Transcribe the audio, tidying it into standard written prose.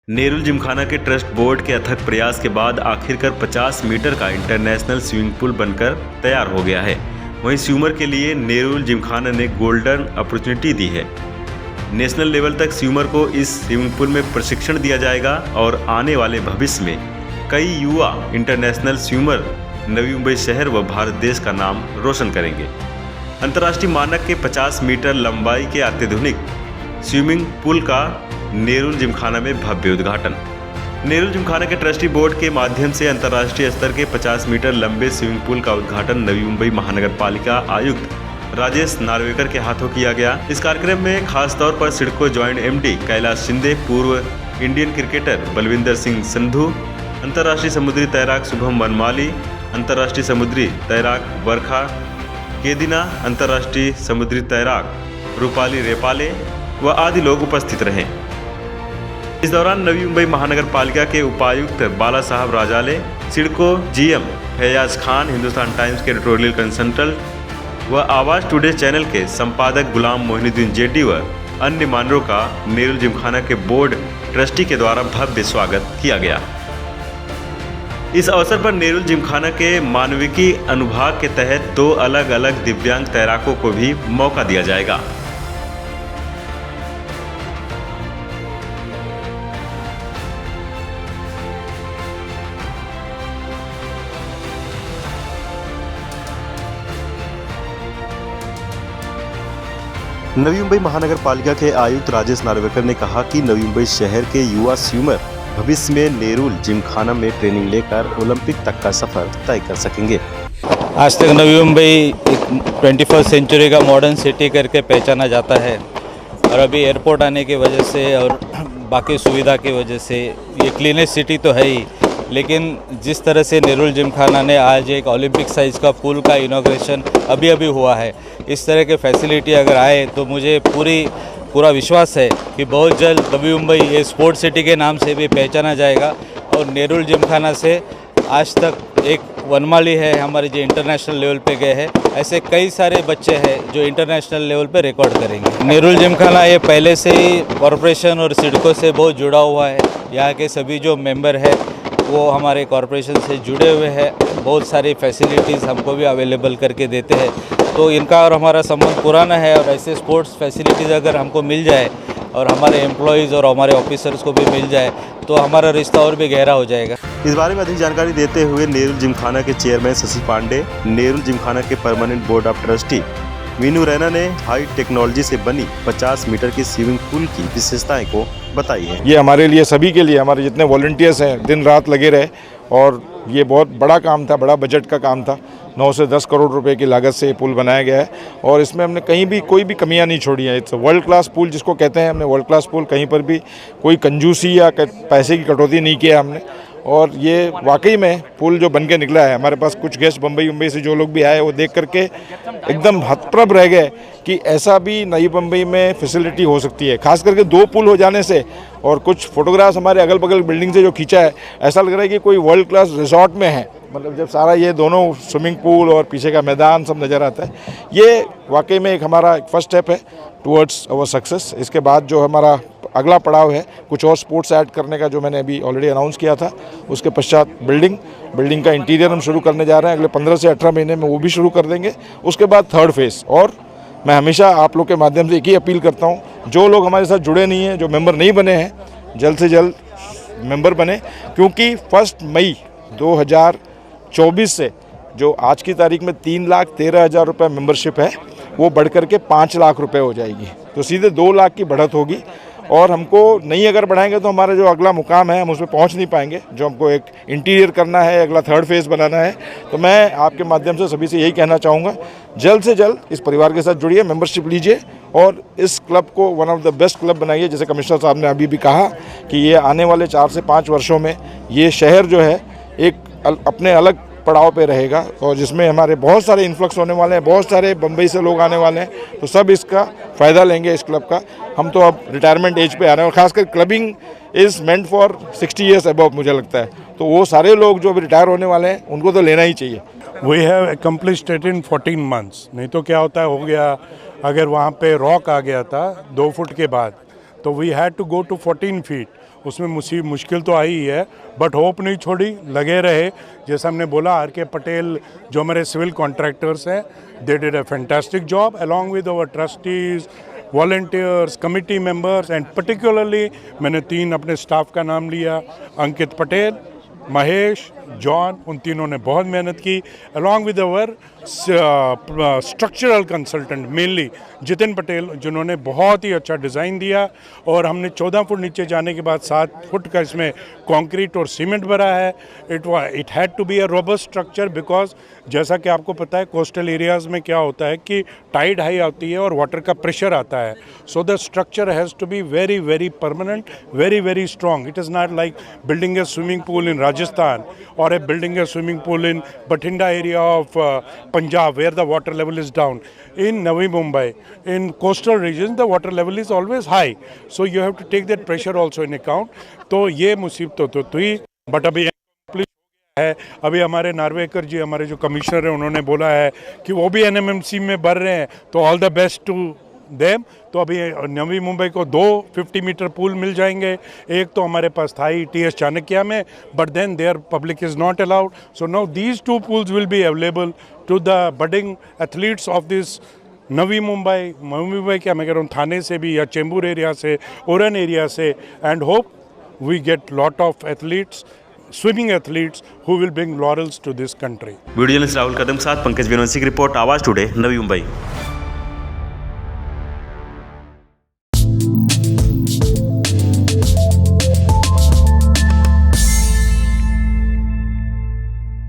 नेरुल जिमखाना के trust board के अथक प्रयास के बाद आखिरकार 50 मीटर का इंटरनेशनल स्विमिंग पूल बनकर तैयार हो गया है। वहीं स्विमर के लिए नेरुल जिमखाना ने गोल्डन अपॉर्चुनिटी दी है। नेशनल लेवल तक स्विमर को इस स्विमिंग पूल में प्रशिक्षण दिया जाएगा और आने वाले भविष्य में कई युवा इंटरनेशनल स्विमर नवी मुंबई शहर व भारत देश का नाम रोशन करेंगे। अंतर्राष्ट्रीय मानक के 50 मीटर लंबाई के अत्याधुनिक स्विमिंग पूल का नेरुल जिमखाना में भव्य उद्घाटन। नेरुल जिमखाना के ट्रस्टी बोर्ड के माध्यम से अंतर्राष्ट्रीय स्तर के 50 मीटर लंबे स्विमिंग पूल का उद्घाटन नवी मुंबई महानगर पालिका आयुक्त राजेश नार्वेकर के हाथों किया गया। इस कार्यक्रम में खास तौर पर सिडको जॉइंट एमडी कैलाश शिंदे, पूर्व इंडियन क्रिकेटर बलविंदर सिंह संधू, अंतर्राष्ट्रीय समुद्री तैराक शुभम वनमाली, अंतर्राष्ट्रीय समुद्री तैराक वर्खा केदिना, अंतर्राष्ट्रीय समुद्री तैराक रूपाली रेपाले व आदि लोग उपस्थित रहे। इस दौरान नवी मुंबई महानगर पालिका के उपायुक्त बाला साहब राजाले, सिडको जीएम फैयाज खान, हिंदुस्तान टाइम्स के एडिटोरियल कंसल्टेंट व आवाज टुडे चैनल के संपादक गुलाम मोहिनुद्दीन जेडी व अन्य मान्यवरों का नेरुल जिमखाना के बोर्ड ट्रस्टी के द्वारा भव्य स्वागत किया गया। इस अवसर पर नेरुल जिमखाना के मानविकी अनुभाग के तहत 2 अलग अलग दिव्यांग तैराकों को भी मौका दिया जाएगा। नवी मुंबई महानगर पालिका के आयुक्त राजेश नार्वेकर ने कहा कि नवी मुंबई शहर के युवा स्विमर भविष्य में नेरुल जिमखाना में ट्रेनिंग लेकर ओलंपिक तक का सफर तय कर सकेंगे। आज तक नवी मुंबई एक 21st सेंचुरी का मॉडर्न सिटी करके पहचाना जाता है और अभी एयरपोर्ट आने की वजह से और बाकी सुविधा की वजह से ये क्लीनेस्ट सिटी तो है ही, लेकिन जिस तरह से नेरुल जिमखाना ने आज एक ओलंपिक साइज़ का पूल का इनॉग्रेशन अभी हुआ है, इस तरह के फैसिलिटी अगर आए तो मुझे पूरा विश्वास है कि बहुत जल्द नवी मुंबई ये स्पोर्ट्स सिटी के नाम से भी पहचाना जाएगा। और नेरुल जिमखाना से आज तक एक वनमाली है हमारे जो इंटरनेशनल लेवल पे गए हैं, ऐसे कई सारे बच्चे हैं जो इंटरनेशनल लेवल पे रिकॉर्ड करेंगे। नेरुल जिमखाना ये पहले से ही कॉरपोरेशन और सिडको से बहुत जुड़ा हुआ है। यहाँ के सभी जो मेंबर है वो हमारे कॉरपोरेशन से जुड़े हुए हैं, बहुत सारी फैसिलिटीज़ हमको भी अवेलेबल करके देते हैं। तो इनका और हमारा संबंध पुराना है और ऐसे स्पोर्ट्स फैसिलिटीज़ अगर हमको मिल जाए और हमारे एम्प्लॉयज़ और हमारे ऑफिसर्स को भी मिल जाए तो हमारा रिश्ता और भी गहरा हो जाएगा। इस बारे में अधिक जानकारी देते हुए नेरुल जिमखाना के चेयरमैन शशि पांडे, नेरुल जिमखाना के permanent board of trustee Meenu Raina ने हाई टेक्नोलॉजी से बनी 50 मीटर की स्विमिंग पूल की विशेषताएं को बताई है। ये हमारे लिए, सभी के लिए, हमारे जितने वॉलंटियर्स हैं दिन रात लगे रहे और ये बहुत बड़ा काम था, बड़ा बजट का काम था। 9 से 10 करोड़ रुपए की लागत से ये पुल बनाया गया है और इसमें हमने कहीं भी कोई भी कमियां नहीं छोड़ी हैं। इट्स वर्ल्ड क्लास पुल जिसको कहते हैं, हमने वर्ल्ड क्लास पुल, कहीं पर भी कोई कंजूसी या पैसे की कटौती नहीं किया हमने। और ये वाकई में पुल जो बन के निकला है, हमारे पास कुछ गेस्ट मुंबई से जो लोग भी आए वो देख करके एकदम हतप्रभ रह गए कि ऐसा भी नई मुंबई में फैसिलिटी हो सकती है। खास करके 2 पुल हो जाने से और कुछ फोटोग्राफ्स हमारे अगल बगल बिल्डिंग से जो खींचा है, ऐसा लग रहा है कि कोई वर्ल्ड क्लास रिजॉर्ट में है। मतलब जब सारा ये दोनों स्विमिंग पूल और पीछे का मैदान सब नज़र आता है, ये वाकई में एक हमारा फर्स्ट स्टेप है टुवर्ड्स आवर सक्सेस। इसके बाद जो हमारा अगला पड़ाव है कुछ और स्पोर्ट्स ऐड करने का, जो मैंने अभी ऑलरेडी अनाउंस किया था। उसके पश्चात बिल्डिंग का इंटीरियर हम शुरू करने जा रहे हैं, अगले 15 से 18 महीने में वो भी शुरू कर देंगे। उसके बाद 3rd फेज़। और मैं हमेशा आप लोग के माध्यम से एक ही अपील करता हूँ, जो लोग हमारे साथ जुड़े नहीं हैं, जो मेंबर नहीं बने हैं, जल्द से जल्द मेंबर बने, क्योंकि 1 मई 2024 से जो आज की तारीख में 3,13,000 रुपये मेंबरशिप है, वो बढ़ कर के 5 लाख रुपए हो जाएगी। तो सीधे 2 लाख की बढ़त होगी और हमको नहीं अगर बढ़ाएंगे तो हमारा जो अगला मुकाम है हम उसमें पहुंच नहीं पाएंगे। जो हमको एक इंटीरियर करना है, अगला 3rd फेज़ बनाना है। तो मैं आपके माध्यम से सभी से यही कहना चाहूँगा, जल्द से जल्द इस परिवार के साथ जुड़िए, मेंबरशिप लीजिए और इस क्लब को one of the best club बनाइए। जैसे कमिश्नर साहब ने अभी भी कहा कि ये आने वाले 4 से 5 वर्षों में ये शहर जो है एक अपने अलग पड़ाव पे रहेगा और जिसमें हमारे बहुत सारे इन्फ्लक्स होने वाले हैं, बहुत सारे बम्बई से लोग आने वाले हैं, तो सब इसका फ़ायदा लेंगे इस क्लब का। हम तो अब रिटायरमेंट एज पे आ रहे हैं और ख़ासकर clubbing is meant for 60 years above, मुझे लगता है। तो वो सारे लोग जो अभी रिटायर होने वाले हैं उनको तो लेना ही चाहिए। We have accomplished it in 14 months. नहीं तो क्या होता है, हो गया अगर वहाँ पे रॉक आ गया था 2 फुट के बाद, तो we had to go to 14 feet. उसमें मुश्किल तो आई ही है, बट होप नहीं छोड़ी, लगे रहे। जैसा हमने बोला, आर के पटेल जो हमारे सिविल कॉन्ट्रैक्टर्स हैं, they did a fantastic job along with our trustees, volunteers, committee members and particularly मैंने 3 अपने स्टाफ का नाम लिया, अंकित पटेल, महेश, जॉन, उन तीनों ने बहुत मेहनत की along with our structural consultant mainly Jitin Patel, जिन्होंने बहुत ही अच्छा डिज़ाइन दिया। और हमने 14 फुट नीचे जाने के बाद 7 फुट का इसमें कंक्रीट और सीमेंट भरा है। It had to be a robust structure because जैसा कि आपको पता है कोस्टल एरियाज़ में क्या होता है कि टाइड हाई आती है और वाटर का प्रेशर आता है। So the structure has to be very very permanent, very very strong. It is not like building a swimming pool in Rajasthan or a building a swimming pool in Bathinda area of Punjab where the water level is down. In Navi Mumbai, in coastal regions, the water level is always high. So you have to take that pressure also in account. तो ये मुसीबत तो थी, but अभी है। अभी हमारे नार्वेकर जी, हमारे जो कमिश्नर हैं, उन्होंने बोला है कि वो भी NMMC में भर रहे हैं, तो all the best to them. तो अभी नवी मुंबई को 2 50 मीटर पूल मिल जाएंगे। एक तो हमारे पास था ही TS चाणक्य में, but then there public is not allowed. So now these 2 pools will be available to the budding athletes of this Navi Mumbai क्या मैं कह रहा हूँ, थाने से भी या चेंबूर एरिया से, उरन एरिया से, and hope we get lot of athletes, swimming athletes who will bring laurels to this country. Video journalist Rahul Kadam साथ पंकज विनोसी की रिपोर्ट, आवाज़ टुडे, नवी मुंबई।